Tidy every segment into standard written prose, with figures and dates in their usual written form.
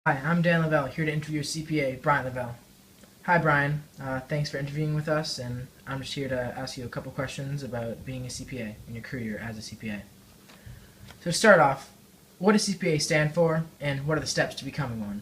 Hi, I'm Dan Lavelle, here to interview CPA Brian Lavelle. Hi, Brian. Thanks for interviewing with us, and I'm just here to ask you a couple questions about being a CPA and your career as a CPA. So, to start off, what does CPA stand for, and what are the steps to becoming one?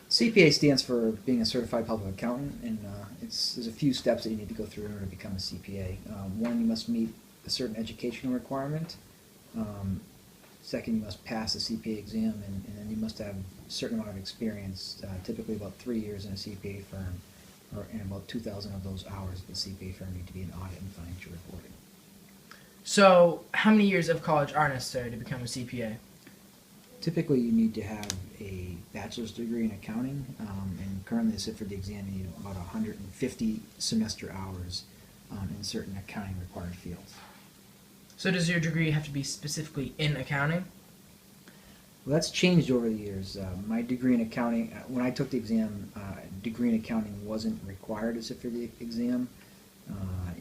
CPA stands for being a certified public accountant, and there's a few steps that you need to go through in order to become a CPA. One, you must meet a certain educational requirement. Um, Second, you must pass the CPA exam, and then you must have a certain amount of experience, typically about 3 years in a CPA firm, and about 2,000 of those hours at the CPA firm need to be in audit and financial reporting. So, how many years of college are necessary to become a CPA? Typically, you need to have a bachelor's degree in accounting, and currently, to sit for the exam, you need about 150 semester hours in certain accounting required fields. So, does your degree have to be specifically in accounting? Well, that's changed over the years. My degree in accounting, when I took the exam, degree in accounting wasn't required to sit for the exam.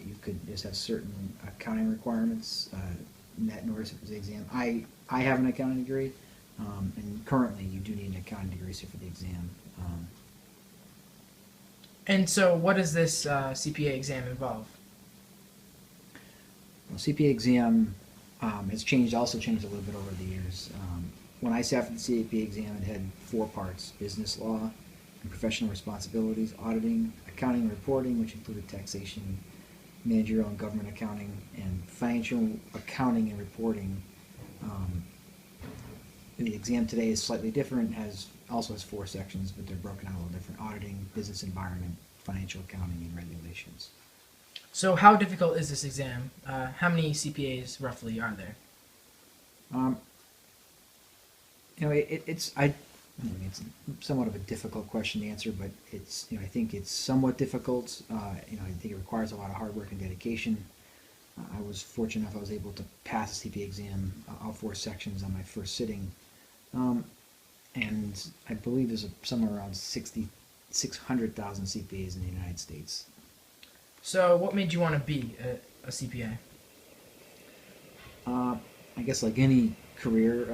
You could just have certain accounting requirements met in order to sit for the exam. I have an accounting degree, and currently you do need an accounting degree to sit for the exam. And so, what does this CPA exam involve? Well, CPA exam has changed, also changed a little bit over the years. When I sat for the CPA exam, it had four parts: business law and professional responsibilities, auditing, accounting and reporting, which included taxation, managerial and government accounting, and financial accounting and reporting. Um, the exam today is slightly different, also has four sections, but they're broken out a little different: auditing, business environment, financial accounting, and regulations. So, how difficult is this exam? How many CPAs roughly are there? Um, it's somewhat of a difficult question to answer, but I think it's somewhat difficult. I think it requires a lot of hard work and dedication. I was fortunate enough I was able to pass the CPA exam, all four sections on my first sitting, um, and I believe there's somewhere around 600,000 CPAs in the United States. So, what made you want to be a CPA? Uh, I guess like any career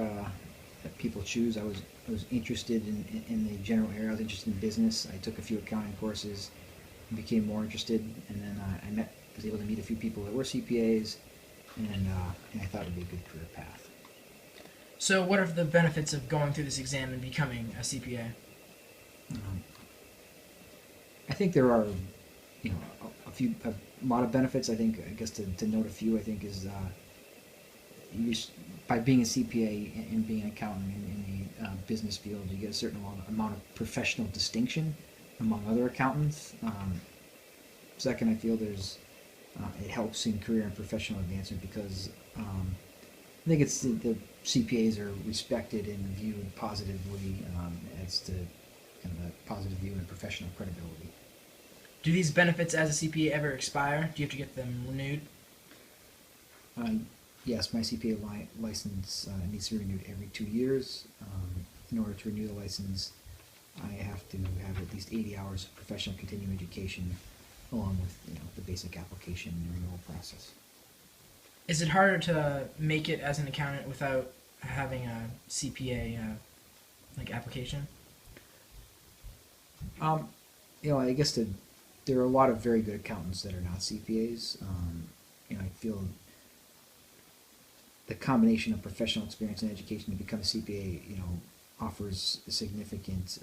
that people choose, I was interested in the general area. I was interested in business. I took a few accounting courses and became more interested, and then was able to meet a few people that were CPAs, and I thought it would be a good career path. So, what are the benefits of going through this exam and becoming a CPA? Um, I think there are, a lot of benefits. I think, I guess to note a few, I think is by being a CPA and being an accountant in the business field, you get a certain amount of professional distinction among other accountants. Second, I feel it helps in career and professional advancement because I think it's the CPAs are respected and viewed positively as to kind of a positive view and professional credibility. Do these benefits as a CPA ever expire? Do you have to get them renewed? Uh, yes, my CPA license needs to be renewed every 2 years. In order to renew the license, I have to have at least 80 hours of professional continuing education, along with the basic application and renewal process. Is it harder to make it as an accountant without having a CPA like application? Um, I guess there are a lot of very good accountants that are not CPAs. I feel the combination of professional experience and education to become a CPA, offers a significant,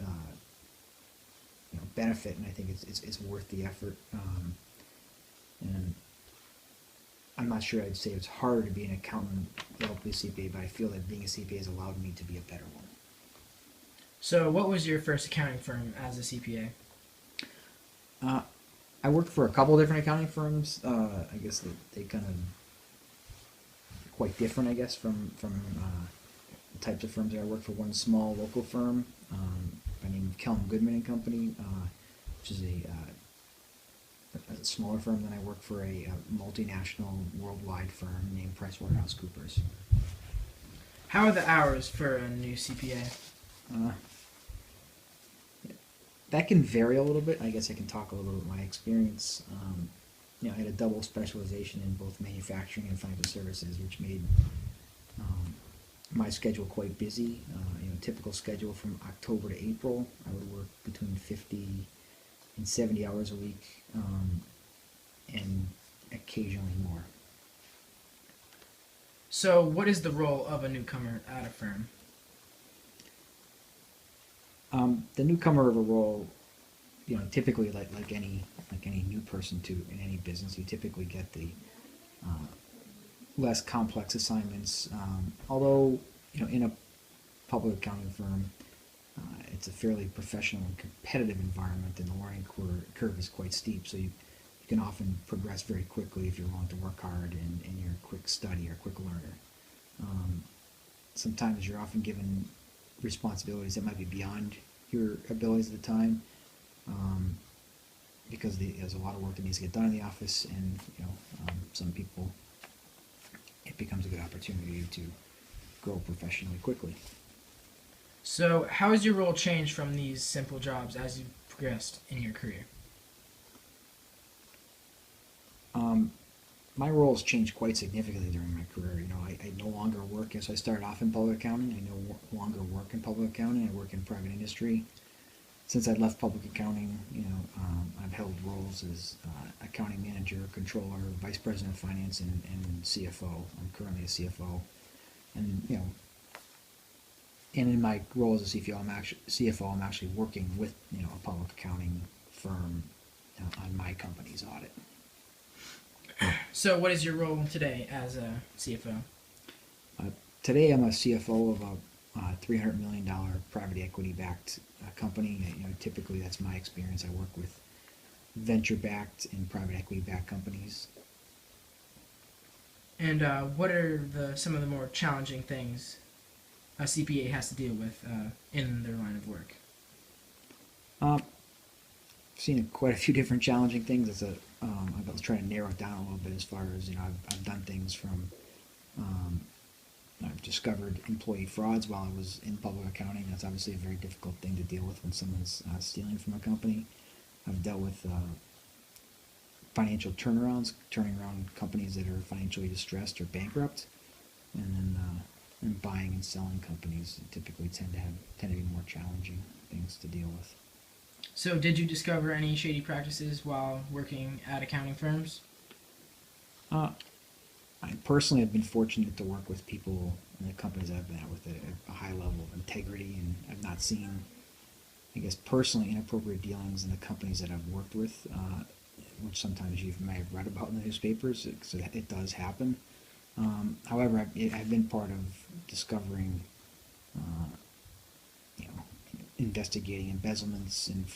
benefit, and I think it's worth the effort. And I'm not sure I'd say it's harder to be an accountant relative to a CPA, but I feel that being a CPA has allowed me to be a better one. So, what was your first accounting firm as a CPA? Uh, I worked for a couple different accounting firms. I guess they kind of quite different, I guess, from the types of firms that I worked for. One small local firm by the name of Kellum Goodman and Company, which is a smaller firm. Then I worked for a multinational worldwide firm named PricewaterhouseCoopers. How are the hours for a new CPA? Uh, that can vary a little bit. I guess I can talk a little bit about my experience. I had a double specialization in both manufacturing and financial services, which made my schedule quite busy. typical schedule from October to April. I would work between 50 and 70 hours a week, and occasionally more. So, what is the role of a newcomer at a firm? The newcomer of a role, typically like any new person to in any business, you typically get the less complex assignments. Although in a public accounting firm, it's a fairly professional and competitive environment, and the learning curve is quite steep. So you can often progress very quickly if you're willing to work hard and you're a quick study or quick learner. Sometimes you're often given responsibilities that might be beyond your abilities at the time, because there's a lot of work that needs to get done in the office, and some people, it becomes a good opportunity to grow professionally quickly. So, how has your role changed from these simple jobs as you've progressed in your career? My role has changed quite significantly during my career. I no longer work as I started off in public accounting. I no longer work in public accounting. I work in private industry. Since I left public accounting, I've held roles as accounting manager, controller, vice president of finance, and CFO. I'm currently a CFO, and and in my role as a CFO, I'm actually working with a public accounting firm on my company's audit. So, what is your role today as a CFO? Today, I'm a CFO of a $300 million private equity-backed company. Typically, that's my experience. I work with venture-backed and private equity-backed companies. And what are some of the more challenging things a CPA has to deal with in their line of work? I've seen quite a few different challenging things. I was trying to narrow it down a little bit as far as I've done things from. I've discovered employee frauds while I was in public accounting. That's obviously a very difficult thing to deal with when someone's stealing from a company. I've dealt with financial turnarounds, turning around companies that are financially distressed or bankrupt, and then buying and selling companies typically tend to be more challenging things to deal with. So, did you discover any shady practices while working at accounting firms? I personally have been fortunate to work with people in the companies I've been at with a high level of integrity, and I've not seen, I guess, personally inappropriate dealings in the companies that I've worked with, which sometimes you may have read about in the newspapers. It does happen. However, I've been part of discovering, investigating embezzlements and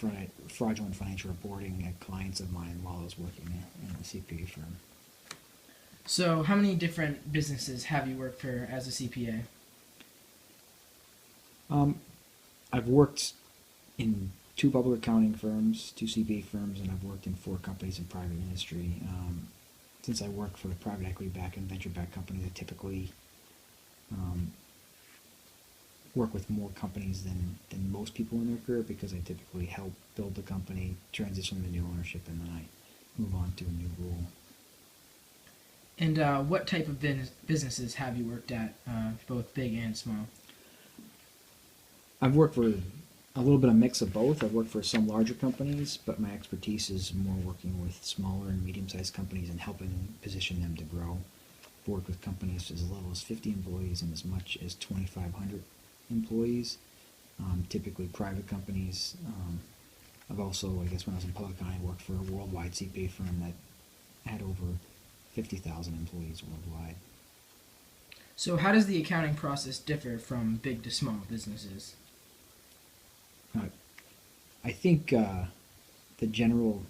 fraudulent financial reporting at clients of mine while I was working in a CPA firm. So, how many different businesses have you worked for as a CPA? I've worked in 2 public accounting firms, 2 CPA firms, and I've worked in 4 companies in private industry. Since I work for a private equity-backed and venture-backed company, I typically work with more companies than most people in their career, because I typically help build the company, transition to new ownership, and then I move on to a new role. And what type of businesses have you worked at, both big and small? I've worked for a little bit of mix of both. I've worked for some larger companies, but my expertise is more working with smaller and medium-sized companies and helping position them to grow. I've worked with companies as little as 50 employees and as much as 2,500 employees, typically private companies. I've also, I guess when I was in public accounting, I worked for a worldwide CPA firm that had over 50,000 employees worldwide. So, how does the accounting process differ from big to small businesses? I think the general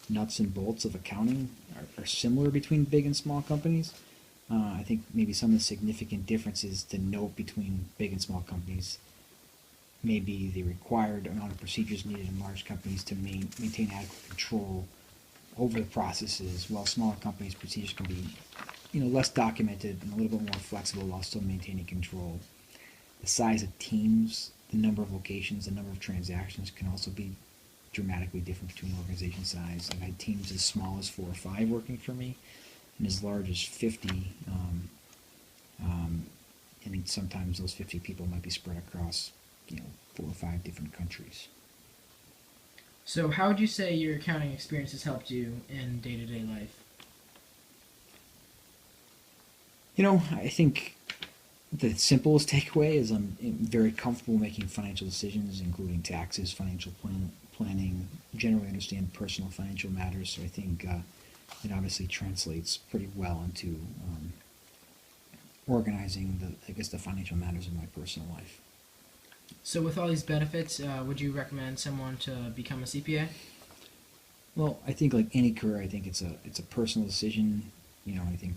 nuts and bolts of accounting are similar between big and small companies. I think maybe some of the significant differences to note between big and small companies may be the required amount of procedures needed in large companies to maintain adequate control over the processes, while smaller companies' procedures can be less documented and a little bit more flexible while still maintaining control. The size of teams, the number of locations, the number of transactions can also be dramatically different between organization size. I've had teams as small as 4 or 5 working for me, and as large as 50 in and sometimes those 50 people might be spread across, 4 or 5 different countries. So, how would you say your accounting experience has helped you in day-to-day life? I think the simplest takeaway is I'm very comfortable making financial decisions, including taxes, financial planning, generally understand personal financial matters. So I think it obviously translates pretty well into organizing the financial matters of my personal life. So, with all these benefits, would you recommend someone to become a CPA? Well, I think like any career, I think it's a personal decision. I think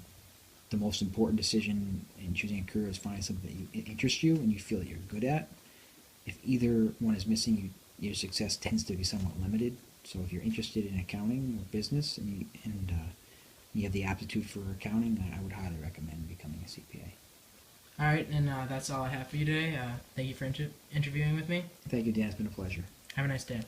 the most important decision in choosing a career is finding something that interests you and you feel that you're good at. If either one is missing, your success tends to be somewhat limited. So if you're interested in accounting or business and you have the aptitude for accounting, I would highly recommend becoming a CPA. All right, and that's all I have for you today. Thank you for interviewing with me. Thank you, Dan. It's been a pleasure. Have a nice day.